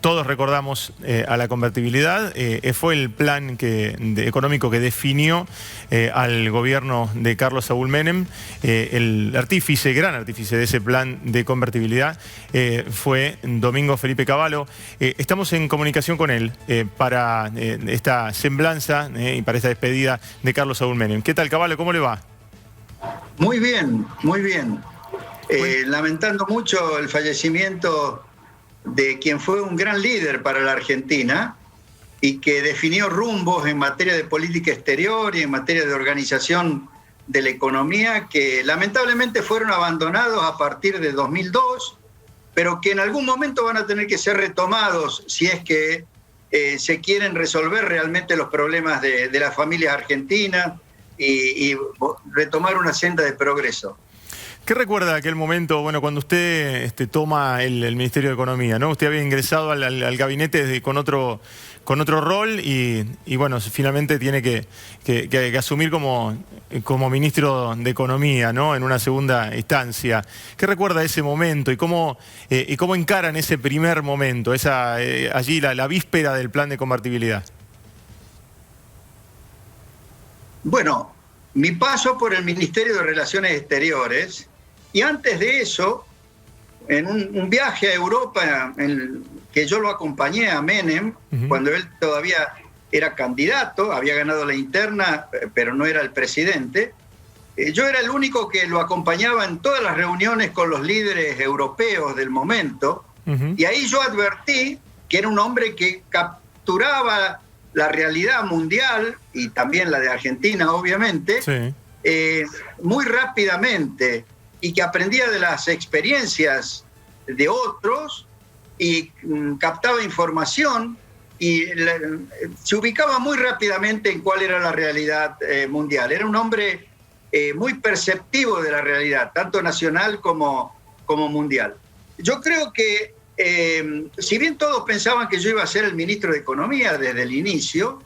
Todos recordamos a la convertibilidad, fue el plan económico que definió al gobierno de Carlos Saúl Menem. El gran artífice de ese plan de convertibilidad fue Domingo Felipe Cavallo. Estamos en comunicación con él para esta semblanza y para esta despedida de Carlos Saúl Menem. ¿Qué tal, Cavallo? ¿Cómo le va? Muy bien, muy bien. Lamentando mucho el fallecimiento de quien fue un gran líder para la Argentina y que definió rumbos en materia de política exterior y en materia de organización de la economía que lamentablemente fueron abandonados a partir de 2002, pero que en algún momento van a tener que ser retomados si es que se quieren resolver realmente los problemas de las familias argentinas y retomar una senda de progreso. ¿Qué recuerda de aquel momento, bueno, cuando usted toma el Ministerio de Economía, ¿no? Usted había ingresado al gabinete con otro rol y bueno, finalmente tiene que asumir como ministro de Economía, ¿no? En una segunda instancia. ¿Qué recuerda de ese momento y cómo encaran ese primer momento, allí la víspera del plan de convertibilidad? Bueno, mi paso por el Ministerio de Relaciones Exteriores, y antes de eso, en un viaje a Europa, que yo lo acompañé a Menem, cuando él todavía era candidato, había ganado la interna, pero no era el presidente. Yo era el único que lo acompañaba en todas las reuniones con los líderes europeos del momento, y ahí yo advertí que era un hombre que capturaba la realidad mundial, y también la de Argentina, obviamente, sí, muy rápidamente, y que aprendía de las experiencias de otros y captaba información y se ubicaba muy rápidamente en cuál era la realidad mundial. Era un hombre muy perceptivo de la realidad, tanto nacional como mundial. Yo creo que, si bien todos pensaban que yo iba a ser el ministro de Economía desde el inicio,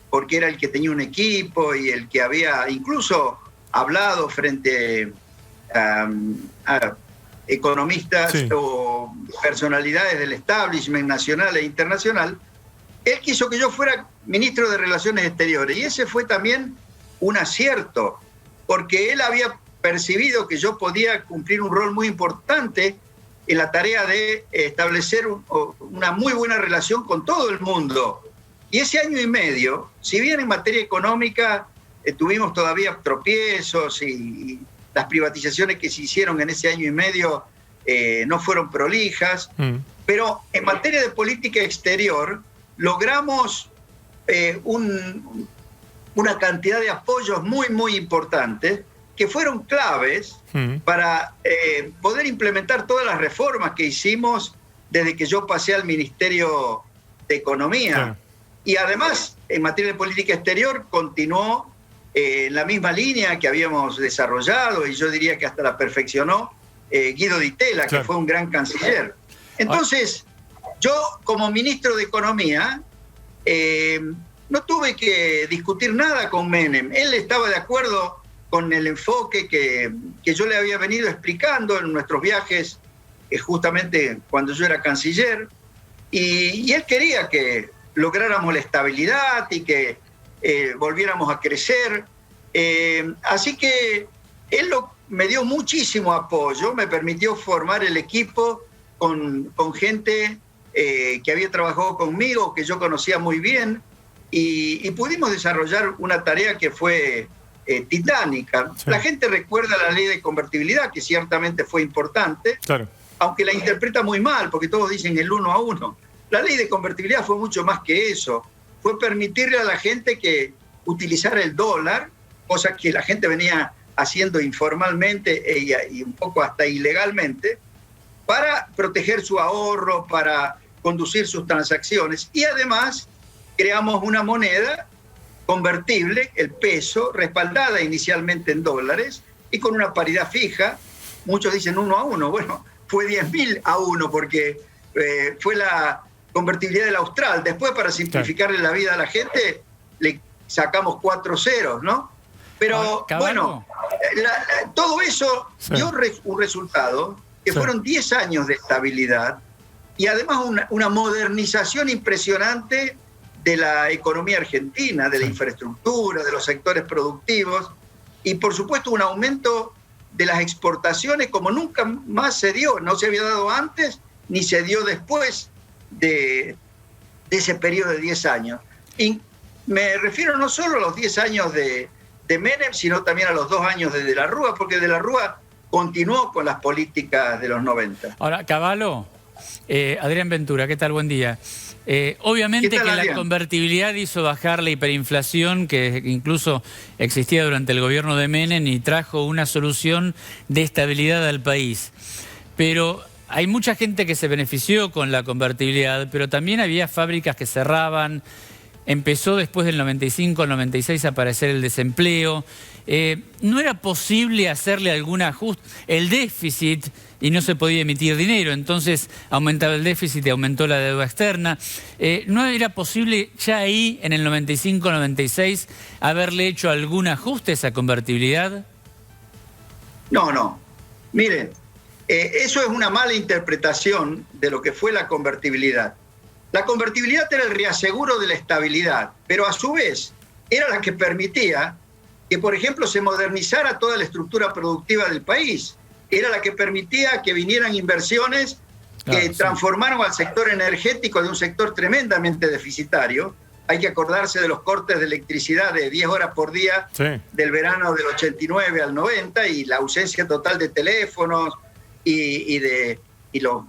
porque era el que tenía un equipo y el que había incluso hablado frente a economistas o personalidades del establishment nacional e internacional, él quiso que yo fuera ministro de Relaciones Exteriores, y ese fue también un acierto, porque él había percibido que yo podía cumplir un rol muy importante en la tarea de establecer una muy buena relación con todo el mundo. Y ese año y medio, si bien en materia económica tuvimos todavía tropiezos y las privatizaciones que se hicieron en ese año y medio no fueron prolijas, pero en materia de política exterior logramos una cantidad de apoyos muy, muy importantes que fueron claves para poder implementar todas las reformas que hicimos desde que yo pasé al Ministerio de Economía. Claro. Y además, en materia de política exterior, continuó en la misma línea que habíamos desarrollado, y yo diría que hasta la perfeccionó Guido Di Tella, claro, que fue un gran canciller. Entonces, yo como ministro de Economía no tuve que discutir nada con Menem. Él estaba de acuerdo con el enfoque que yo le había venido explicando en nuestros viajes, justamente cuando yo era canciller, y él quería que lográramos la estabilidad y que volviéramos a crecer. Así que él me dio muchísimo apoyo, me permitió formar el equipo con gente que había trabajado conmigo, que yo conocía muy bien, y pudimos desarrollar una tarea que fue titánica. Sí. La gente recuerda la ley de convertibilidad, que ciertamente fue importante, claro, aunque la interpreta muy mal, porque todos dicen el 1 a 1. La ley de convertibilidad fue mucho más que eso. Fue permitirle a la gente que utilizara el dólar, cosa que la gente venía haciendo informalmente y un poco hasta ilegalmente, para proteger su ahorro, para conducir sus transacciones. Y además creamos una moneda convertible, el peso, respaldada inicialmente en dólares y con una paridad fija. Muchos dicen 1 a 1. Bueno, fue 10.000 a 1 porque fue la convertibilidad del austral. Después, para simplificarle la vida a la gente, le sacamos 4 ceros, ¿no? Pero bueno, todo eso dio un resultado que fueron 10 años de estabilidad, y además una modernización impresionante de la economía argentina, de la infraestructura, de los sectores productivos, y por supuesto un aumento de las exportaciones como nunca más se dio, no se había dado antes ni se dio después de ese periodo de 10 años. Y me refiero no solo a los 10 años de Menem, sino también a los 2 años de la Rúa, porque de la Rúa continuó con las políticas de los 90. Ahora, Cavallo, Adrián Ventura, ¿qué tal? Buen día. Obviamente que la convertibilidad hizo bajar la hiperinflación que incluso existía durante el gobierno de Menem y trajo una solución de estabilidad al país. Pero hay mucha gente que se benefició con la convertibilidad, pero también había fábricas que cerraban. Empezó después del 95 al 96 a aparecer el desempleo. ¿No era posible hacerle algún ajuste? El déficit, y no se podía emitir dinero, entonces aumentaba el déficit y aumentó la deuda externa. ¿No era posible ya ahí, en el 95-96, haberle hecho algún ajuste a esa convertibilidad? No. Miren, eso es una mala interpretación de lo que fue la convertibilidad. La convertibilidad era el reaseguro de la estabilidad, pero a su vez era la que permitía que, por ejemplo, se modernizara toda la estructura productiva del país. Era la que permitía que vinieran inversiones que transformaron al sector energético de un sector tremendamente deficitario. Hay que acordarse de los cortes de electricidad de 10 horas por día del verano del 89 al 90 y la ausencia total de teléfonos y el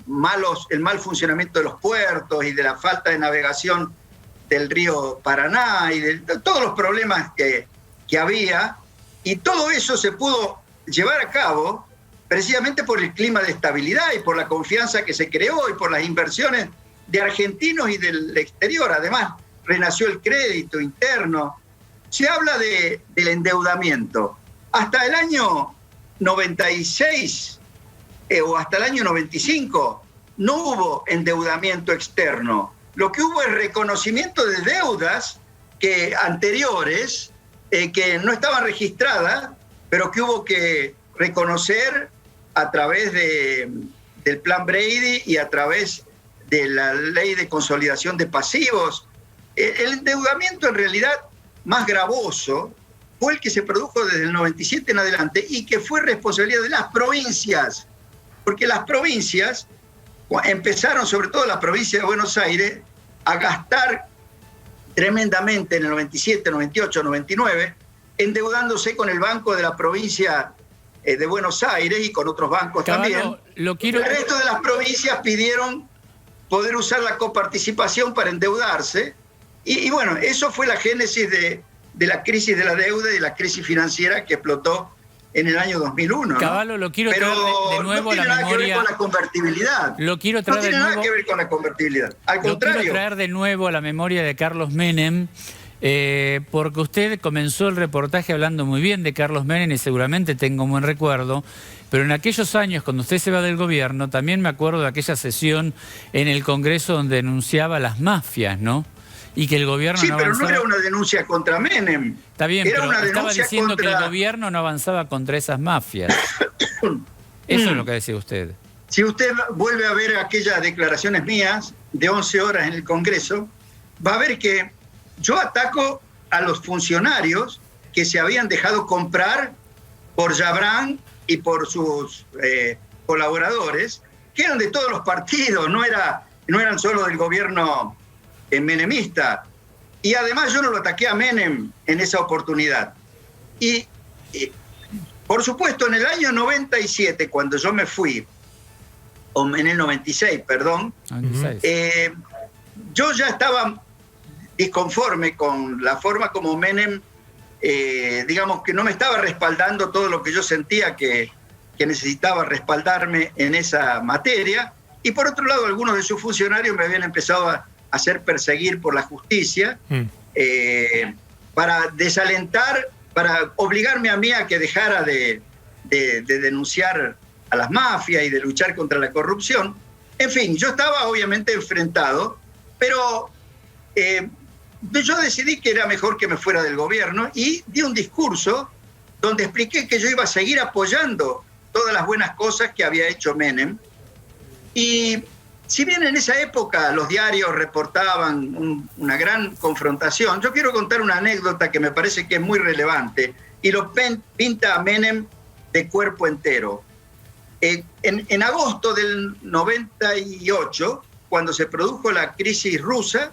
mal funcionamiento de los puertos y de la falta de navegación del río Paraná y de todos los problemas que había. Y todo eso se pudo llevar a cabo precisamente por el clima de estabilidad y por la confianza que se creó y por las inversiones de argentinos y del exterior. Además, renació el crédito interno. Se habla del endeudamiento. Hasta el año 96 o hasta el año 95 no hubo endeudamiento externo. Lo que hubo es reconocimiento de deudas anteriores que no estaban registradas, pero que hubo que reconocer a través del Plan Brady y a través de la Ley de Consolidación de Pasivos. El endeudamiento en realidad más gravoso fue el que se produjo desde el 97 en adelante y que fue responsabilidad de las provincias, porque las provincias empezaron, sobre todo la provincia de Buenos Aires, a gastar tremendamente en el 97, 98, 99, endeudándose con el Banco de la Provincia de Buenos Aires y con otros bancos también. El resto de las provincias pidieron poder usar la coparticipación para endeudarse y bueno, eso fue la génesis de la crisis de la deuda y la crisis financiera que explotó en el año 2001. Cavallo, lo quiero traer de nuevo a la memoria. No tiene nada que ver con la convertibilidad. No tiene nada que ver con la convertibilidad. Al contrario. Lo quiero traer de nuevo a la memoria de Carlos Menem, porque usted comenzó el reportaje hablando muy bien de Carlos Menem y seguramente tengo un buen recuerdo, pero en aquellos años, cuando usted se va del gobierno, también me acuerdo de aquella sesión en el Congreso donde denunciaba las mafias, ¿no? Y que el gobierno no avanzaba. Pero no era una denuncia contra Menem. Está bien, pero estaba diciendo que el gobierno no avanzaba contra esas mafias. Eso es lo que decía usted. Si usted vuelve a ver aquellas declaraciones mías de 11 horas en el Congreso, va a ver que yo ataco a los funcionarios que se habían dejado comprar por Yabrán y por sus colaboradores, que eran de todos los partidos, no eran solo del gobierno menemista. Y además yo no lo ataqué a Menem en esa oportunidad. Y por supuesto, en el año 97, cuando yo me fui, o en el 96, perdón, yo ya estaba disconforme con la forma como Menem, digamos que no me estaba respaldando todo lo que yo sentía que necesitaba respaldarme en esa materia. Y por otro lado, algunos de sus funcionarios me habían empezado a hacer perseguir por la justicia para desalentar, para obligarme a mí a que dejara de denunciar a las mafias y de luchar contra la corrupción. En fin, yo estaba obviamente enfrentado, pero yo decidí que era mejor que me fuera del gobierno y di un discurso donde expliqué que yo iba a seguir apoyando todas las buenas cosas que había hecho Menem y si bien en esa época los diarios reportaban una gran confrontación, yo quiero contar una anécdota que me parece que es muy relevante y lo pinta a Menem de cuerpo entero. En agosto del 98, cuando se produjo la crisis rusa,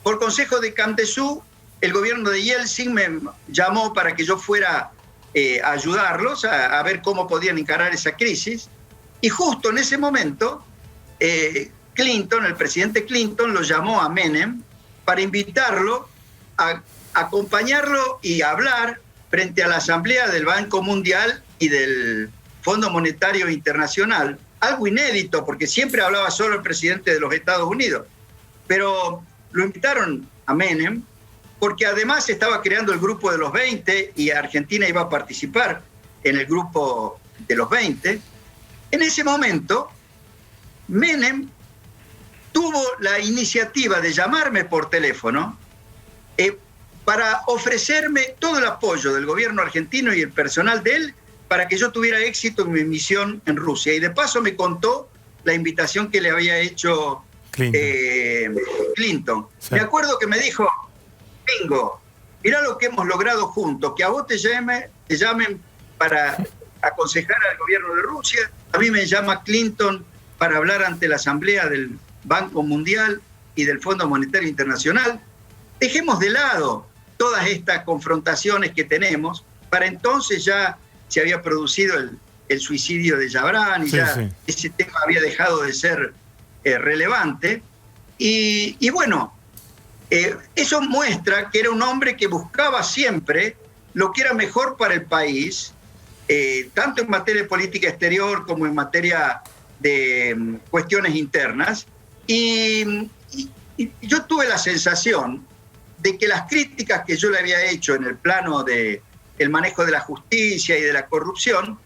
por consejo de Camp Dasu, el gobierno de Yeltsin me llamó para que yo fuera a ayudarlos a ver cómo podían encarar esa crisis. Y justo en ese momento, Clinton, el presidente Clinton, lo llamó a Menem para invitarlo a acompañarlo y a hablar frente a la Asamblea del Banco Mundial y del Fondo Monetario Internacional. Algo inédito, porque siempre hablaba solo el presidente de los Estados Unidos. Pero lo invitaron a Menem porque además estaba creando el grupo de los 20 y Argentina iba a participar en el grupo de los 20. En ese momento, Menem tuvo la iniciativa de llamarme por teléfono para ofrecerme todo el apoyo del gobierno argentino y el personal de él para que yo tuviera éxito en mi misión en Rusia. Y de paso me contó la invitación que le había hecho Clinton. Sí. Me acuerdo que me dijo: Bingo, mirá lo que hemos logrado juntos, que a vos te llamen para aconsejar al gobierno de Rusia, a mí me llama Clinton para hablar ante la Asamblea del Banco Mundial y del Fondo Monetario Internacional. Dejemos de lado todas estas confrontaciones que tenemos. Para entonces ya se había producido el suicidio de Yabran y ese tema había dejado de ser relevante. Y bueno, eso muestra que era un hombre que buscaba siempre lo que era mejor para el país, tanto en materia de política exterior como en materia de cuestiones internas. Y yo tuve la sensación de que las críticas que yo le había hecho en el plano del manejo de la justicia y de la corrupción,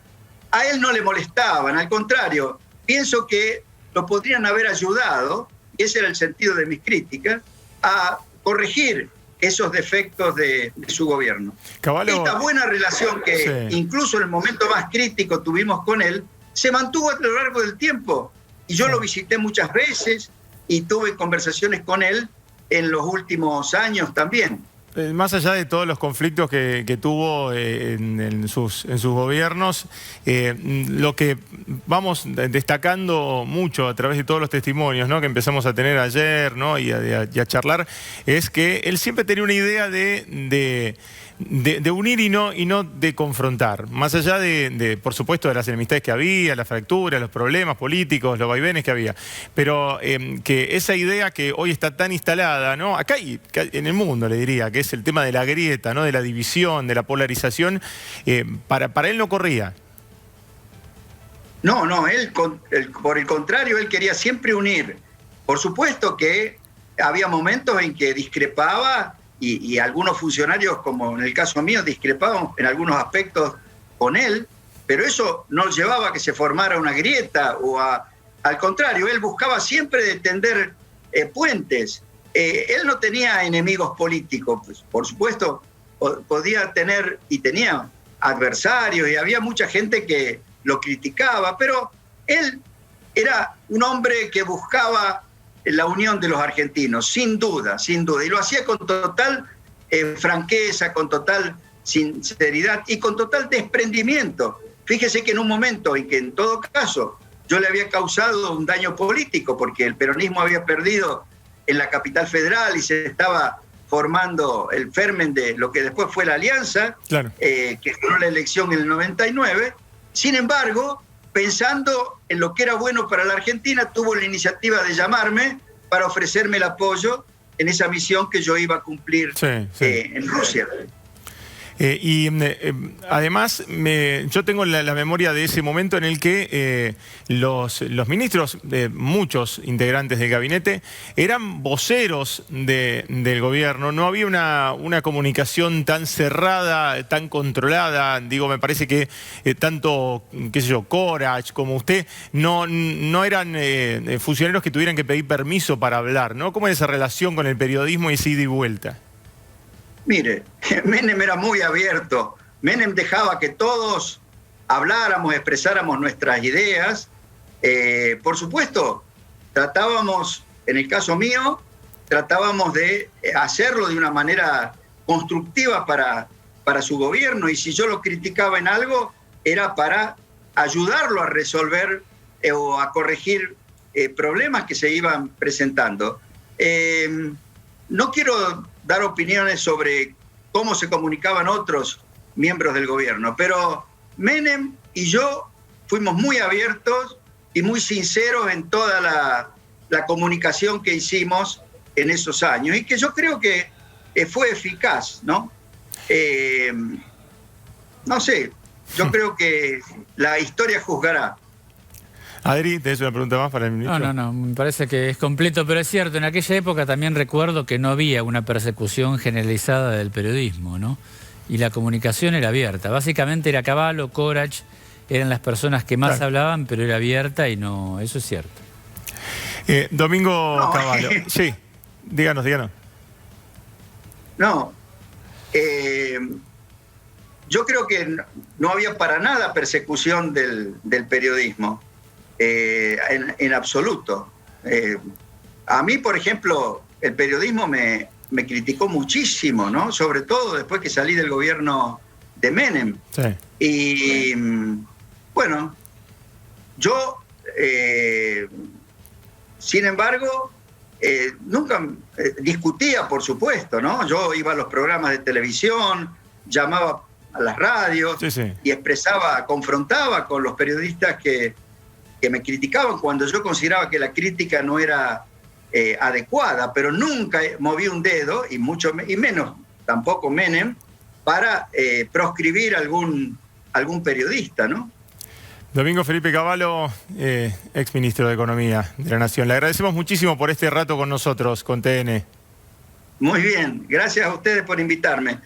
a él no le molestaban. Al contrario, pienso que lo podrían haber ayudado, y ese era el sentido de mis críticas, a corregir esos defectos de su gobierno. Cavallo, esta buena relación que incluso en el momento más crítico tuvimos con él, se mantuvo a lo largo del tiempo. Y yo lo visité muchas veces y tuve conversaciones con él en los últimos años también. Más allá de todos los conflictos que tuvo en sus gobiernos, lo que vamos destacando mucho a través de todos los testimonios, ¿no?, que empezamos a tener ayer, ¿no?, y a charlar, es que él siempre tenía una idea de unir y no de confrontar. Más allá por supuesto, de las enemistades que había, las fracturas, los problemas políticos, los vaivenes que había. Pero que esa idea que hoy está tan instalada, ¿no?, acá y en el mundo, le diría, que es el tema de la grieta, ¿no?, de la división, de la polarización, para él no corría. No, él por el contrario, él quería siempre unir. Por supuesto que había momentos en que discrepaba y algunos funcionarios, como en el caso mío, discrepaban en algunos aspectos con él, pero eso no llevaba a que se formara una grieta al contrario, él buscaba siempre de tender puentes. Él no tenía enemigos políticos, pues, por supuesto, podía tener y tenía adversarios y había mucha gente que lo criticaba, pero él era un hombre que buscaba la unión de los argentinos, sin duda, y lo hacía con total franqueza, con total sinceridad y con total desprendimiento. Fíjese que en un momento en que en todo caso yo le había causado un daño político porque el peronismo había perdido en la capital federal y se estaba formando el fermen de lo que después fue la Alianza, claro, que ganó la elección en el 99. Sin embargo, pensando en lo que era bueno para la Argentina, tuvo la iniciativa de llamarme para ofrecerme el apoyo en esa misión que yo iba a cumplir en Rusia. Además, yo tengo la memoria de ese momento en el que los ministros, muchos integrantes del gabinete, eran voceros del gobierno. No había una comunicación tan cerrada, tan controlada. Digo, me parece que tanto, qué sé yo, Corach como usted, no eran funcionarios que tuvieran que pedir permiso para hablar, ¿no? ¿Cómo es esa relación con el periodismo y ese ida y vuelta? Mire, Menem era muy abierto. Menem dejaba que todos habláramos, expresáramos nuestras ideas Por supuesto, tratábamos, en el caso mío, tratábamos de hacerlo de una manera constructiva para su gobierno, y si yo lo criticaba en algo, era para ayudarlo a resolver o a corregir problemas que se iban presentando. No quiero dar opiniones sobre cómo se comunicaban otros miembros del gobierno, pero Menem y yo fuimos muy abiertos y muy sinceros en toda la comunicación que hicimos en esos años, y que yo creo que fue eficaz, ¿no? No sé, yo creo que la historia juzgará. Adri, ¿tenés una pregunta más para el ministro? No, me parece que es completo, pero es cierto, en aquella época también recuerdo que no había una persecución generalizada del periodismo, ¿no? Y la comunicación era abierta. Básicamente era Cavallo, Corach, eran las personas que más hablaban, pero era abierta y no, eso es cierto. Domingo Cavallo, sí, díganos. No, yo creo que no había para nada persecución del periodismo, en absoluto. A mí, por ejemplo, el periodismo me criticó muchísimo, ¿no? Sobre todo después que salí del gobierno de Menem. Sí. Y bueno, yo, sin embargo, nunca discutía, por supuesto, ¿no? Yo iba a los programas de televisión, llamaba a las radios y confrontaba con los periodistas que me criticaban cuando yo consideraba que la crítica no era adecuada, pero nunca moví un dedo, y menos tampoco Menem, para proscribir algún periodista, ¿no? Domingo Felipe Cavallo, ex ministro de Economía de la Nación. Le agradecemos muchísimo por este rato con nosotros, con TN. Muy bien, gracias a ustedes por invitarme.